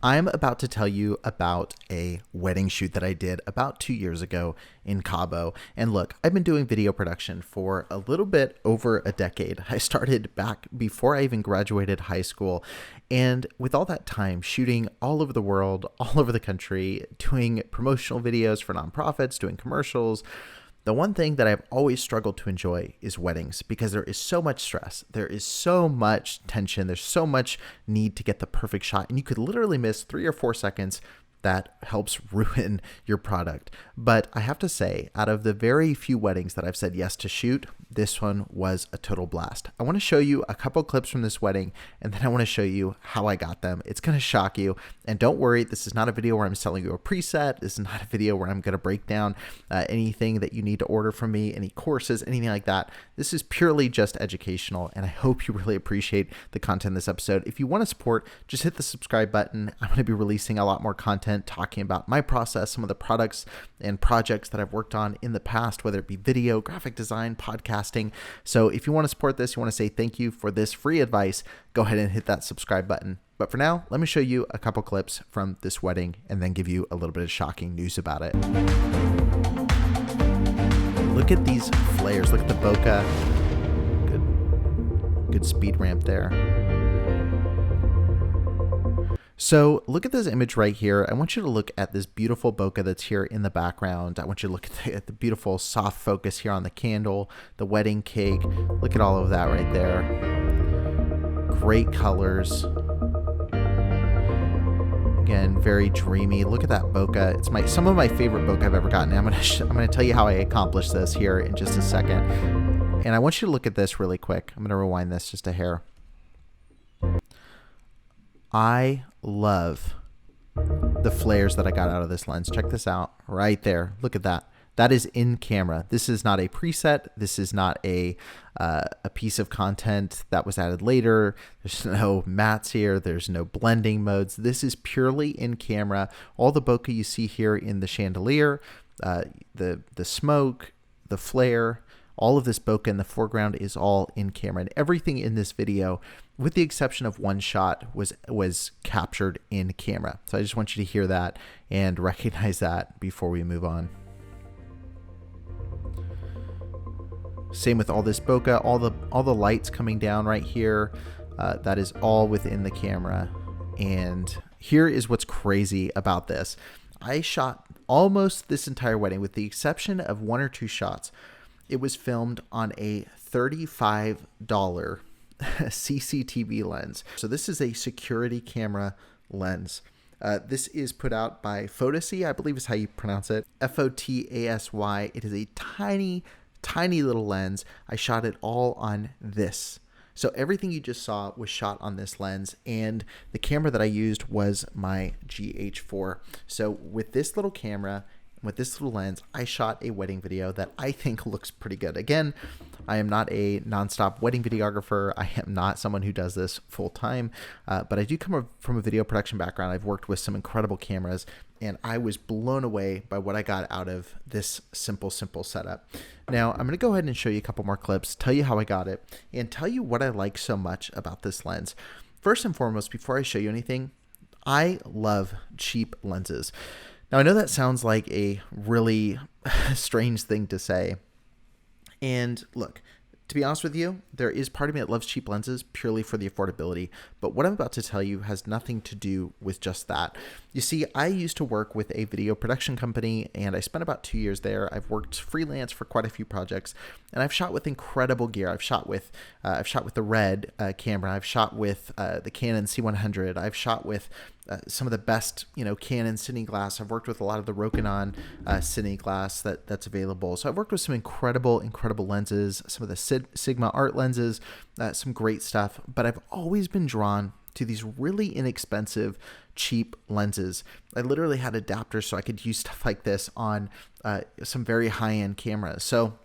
I'm about to tell you about a wedding shoot that I did about 2 years ago in Cabo. And look, I've been doing video production for a little bit over a decade. I started back before I even graduated high school. And with all that time shooting all over the world, all over the country, doing promotional videos for nonprofits, doing commercials, the one thing that I've always struggled to enjoy is weddings because there is so much stress. There is so much tension. There's so much need to get the perfect shot. And you could literally miss 3 or 4 seconds. That helps ruin your product. But I have to say, out of the very few weddings that I've said yes to shoot, this one was a total blast. I want to show you a couple clips from this wedding, and then I want to show you how I got them. It's going to shock you. And don't worry, this is not a video where I'm selling you a preset. This is not a video where I'm going to break down anything that you need to order from me, any courses, anything like that. This is purely just educational, and I hope you really appreciate the content in this episode. If you want to support, just hit the subscribe button. I'm going to be releasing a lot more content talking about my process, some of the products and projects that I've worked on in the past, whether it be video, graphic design, podcasting. So if you want to support this, you want to say thank you for this free advice, go ahead and hit that subscribe button. But for now, let me show you a couple clips from this wedding and then give you a little bit of shocking news about it. Look at these flares. Look at the bokeh. Good speed ramp there. So look at this image right here. I want you to look at this beautiful bokeh that's here in the background. I want you to look at the beautiful soft focus here on the candle, the wedding cake. Look at all of that right there. Great colors. Again, very dreamy. Look at that bokeh. It's some of my favorite bokeh I've ever gotten. I'm gonna tell you how I accomplished this here in just a second. And I want you to look at this really quick. I'm gonna rewind this just a hair. I love the flares that I got out of this lens. Check this out right there. Look at that. That is in camera. This is not a preset. This is not a piece of content that was added later. There's no mattes here. There's no blending modes. This is purely in camera. All the bokeh you see here in the chandelier, the smoke, the flare, all of this bokeh in the foreground is all in camera, and everything in this video, with the exception of one shot, was captured in camera. So I just want you to hear that and recognize that before we move on. Same with all this bokeh, all the lights coming down right here. That is all within the camera. And here is what's crazy about this. I shot almost this entire wedding, with the exception of 1 or 2 shots. It was filmed on a $35 CCTV lens. So this is a security camera lens. This is put out by Fotasy, I believe is how you pronounce it. Fotasy. It is a tiny, tiny little lens. I shot it all on this. So everything you just saw was shot on this lens, and the camera that I used was my gh4. So with this little camera, with this little lens, I shot a wedding video that I think looks pretty good. Again, I am not a nonstop wedding videographer. I am not someone who does this full time, but I do come from a video production background. I've worked with some incredible cameras, and I was blown away by what I got out of this simple setup. Now, I'm going to go ahead and show you a couple more clips, tell you how I got it, and tell you what I like so much about this lens. First and foremost, before I show you anything, I love cheap lenses. Now, I know that sounds like a really strange thing to say. And look, to be honest with you, there is part of me that loves cheap lenses purely for the affordability. But what I'm about to tell you has nothing to do with just that. You see, I used to work with a video production company, and I spent about 2 years there. I've worked freelance for quite a few projects, and I've shot with incredible gear. I've shot with the Red camera. I've shot with the Canon C100. I've shot with some of the best, Canon cine glass. I've worked with a lot of the Rokinon cine glass that's available. So I've worked with some incredible lenses, some of the Sigma art lenses, some great stuff. But I've always been drawn to these really inexpensive, cheap lenses. I literally had adapters so I could use stuff like this on some very high-end cameras. So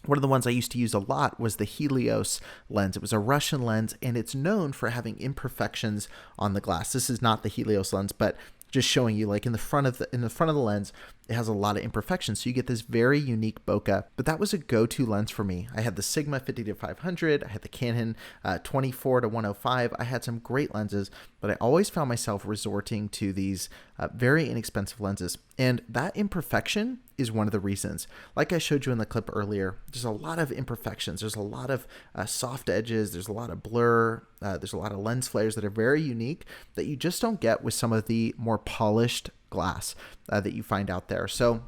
one of the ones I used to use a lot was the Helios lens. It was a Russian lens, and it's known for having imperfections on the glass. This is not the Helios lens, but just showing you, like in the front of the lens, it has a lot of imperfections. So you get this very unique bokeh, but that was a go-to lens for me. I had the Sigma 50-500. I had the Canon 24-105. I had some great lenses, but I always found myself resorting to these very inexpensive lenses. And that imperfection is one of the reasons. Like I showed you in the clip earlier, there's a lot of imperfections. There's a lot of soft edges. There's a lot of blur. There's a lot of lens flares that are very unique that you just don't get with some of the more polished glass that you find out there. So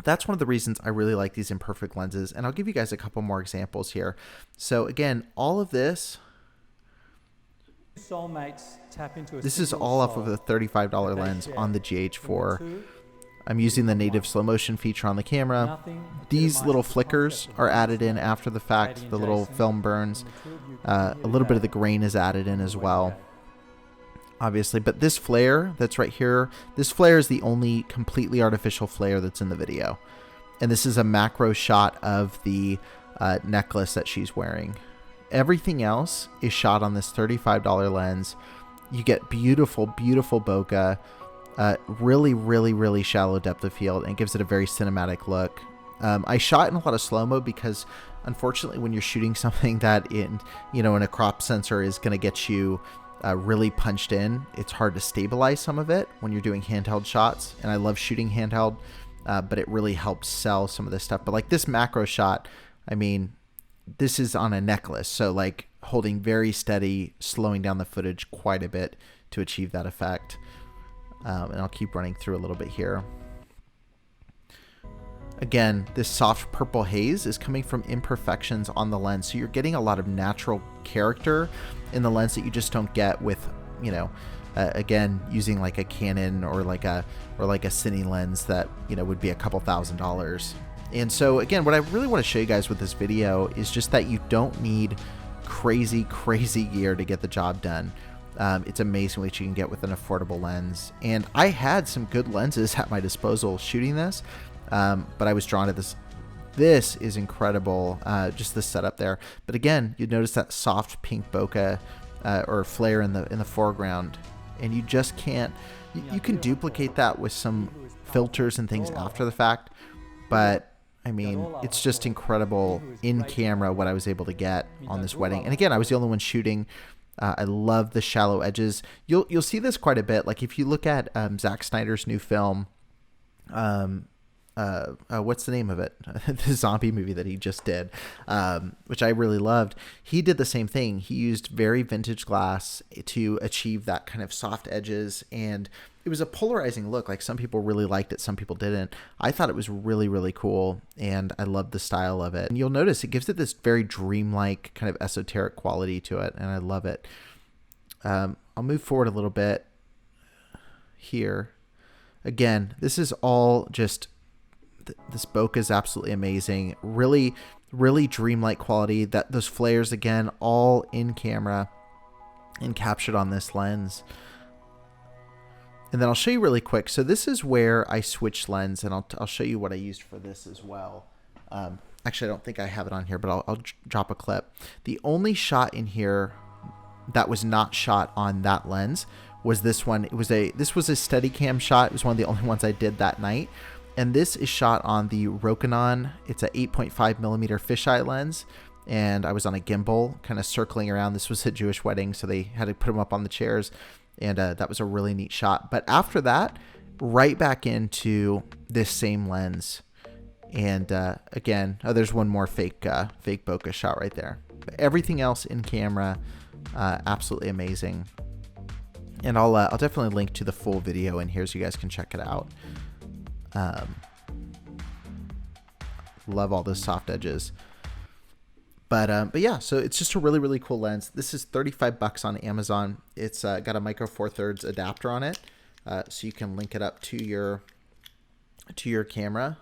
that's one of the reasons I really like these imperfect lenses. And I'll give you guys a couple more examples here. So again, all of this, this is all off of a $35 lens on the gh4. I'm using the native slow motion feature on the camera. These little flickers are added in after the fact, the little film burns. A little bit of the grain is added in as well, obviously. But this flare that's right here, this flare is the only completely artificial flare that's in the video. And this is a macro shot of the necklace that she's wearing. Everything else is shot on this $35 lens. You get beautiful, beautiful bokeh. Really shallow depth of field, and gives it a very cinematic look. I shot in a lot of slow-mo because unfortunately when you're shooting something that in a crop sensor is going to get you really punched in, it's hard to stabilize some of it when you're doing handheld shots. And I love shooting handheld, but it really helps sell some of this stuff. But like this macro shot, I mean, this is on a necklace, so like holding very steady, slowing down the footage quite a bit to achieve that effect. And I'll keep running through a little bit here. Again, this soft purple haze is coming from imperfections on the lens. So you're getting a lot of natural character in the lens that you just don't get with, again, using like a Canon or like a Cine lens that, would be a couple $1,000s. And so again, what I really want to show you guys with this video is just that you don't need crazy gear to get the job done. It's amazing what you can get with an affordable lens. And I had some good lenses at my disposal shooting this, but I was drawn to this. This is incredible, just the setup there. But again, you'd notice that soft pink bokeh or flare in the foreground, and you just can't. You can duplicate that with some filters and things after the fact, but I mean, it's just incredible in camera what I was able to get on this wedding. And again, I was the only one shooting. I love the shallow edges. You'll see this quite a bit. Like if you look at Zack Snyder's new film, what's the name of it? The zombie movie that he just did, which I really loved. He did the same thing. He used very vintage glass to achieve that kind of soft edges, and it was a polarizing look. Like some people really liked it, some people didn't. I thought it was really cool, and I loved the style of it. And you'll notice it gives it this very dreamlike kind of esoteric quality to it, and I love it. I'll move forward a little bit here. Again, this is all just, this bokeh is absolutely amazing. Really dreamlike quality. That those flares, again, all in camera and captured on this lens. And then I'll show you really quick. So this is where I switched lens, and I'll show you what I used for this as well. Actually, I don't think I have it on here, but I'll drop a clip. The only shot in here that was not shot on that lens was this one. This was a Steadicam shot. It was one of the only ones I did that night. And this is shot on the Rokinon. It's a 8.5 millimeter fisheye lens. And I was on a gimbal kind of circling around. This was a Jewish wedding, so they had to put them up on the chairs. And that was a really neat shot. But after that, right back into this same lens. And again, there's one more fake bokeh shot right there. But everything else in camera, absolutely amazing. And I'll definitely link to the full video in here so you guys can check it out. Love all those soft edges. But yeah, so it's just a really cool lens. This is $35 on Amazon. It's got a micro four thirds adapter on it, so you can link it up to your camera.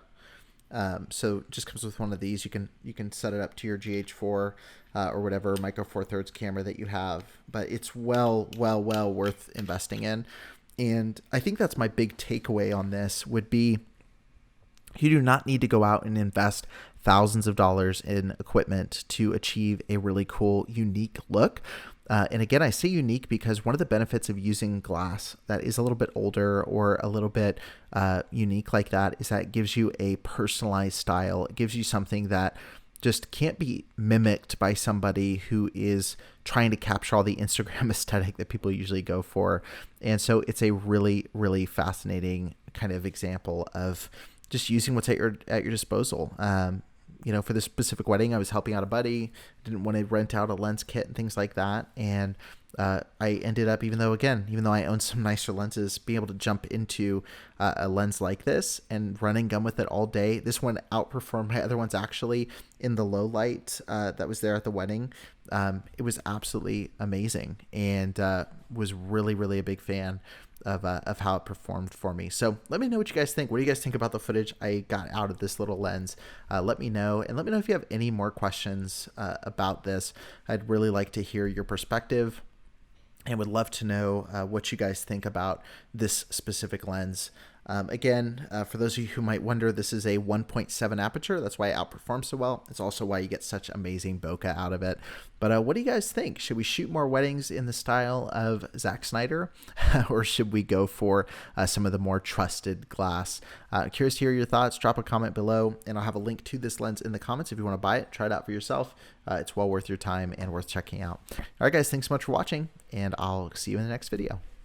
So it just comes with one of these. You can set it up to your gh4 or whatever micro four thirds camera that you have. But it's well worth investing in. And I think that's my big takeaway on this would be, you do not need to go out and invest thousands of dollars in equipment to achieve a really cool, unique look. And again, I say unique because one of the benefits of using glass that is a little bit older or a little bit unique like that is that it gives you a personalized style. It gives you something that just can't be mimicked by somebody who is trying to capture all the Instagram aesthetic that people usually go for. And so it's a really, really fascinating kind of example of just using what's at your disposal. For this specific wedding, I was helping out a buddy, didn't want to rent out a lens kit and things like that. And I ended up, even though I own some nicer lenses, being able to jump into a lens like this and run and gun with it all day. This one outperformed my other ones actually in the low light that was there at the wedding. It was absolutely amazing, and was really, really a big fan of how it performed for me. So let me know what you guys think. What do you guys think about the footage I got out of this little lens? Let me know, and let me know if you have any more questions about this. I'd really like to hear your perspective, and would love to know what you guys think about this specific lens. Again, for those of you who might wonder, this is a 1.7 aperture. That's why it outperforms so well. It's also why you get such amazing bokeh out of it. But what do you guys think? Should we shoot more weddings in the style of Zack Snyder? Or should we go for some of the more trusted glass? Curious to hear your thoughts. Drop a comment below, and I'll have a link to this lens in the comments if you want to buy it. Try it out for yourself. It's well worth your time and worth checking out. All right, guys, thanks so much for watching, and I'll see you in the next video.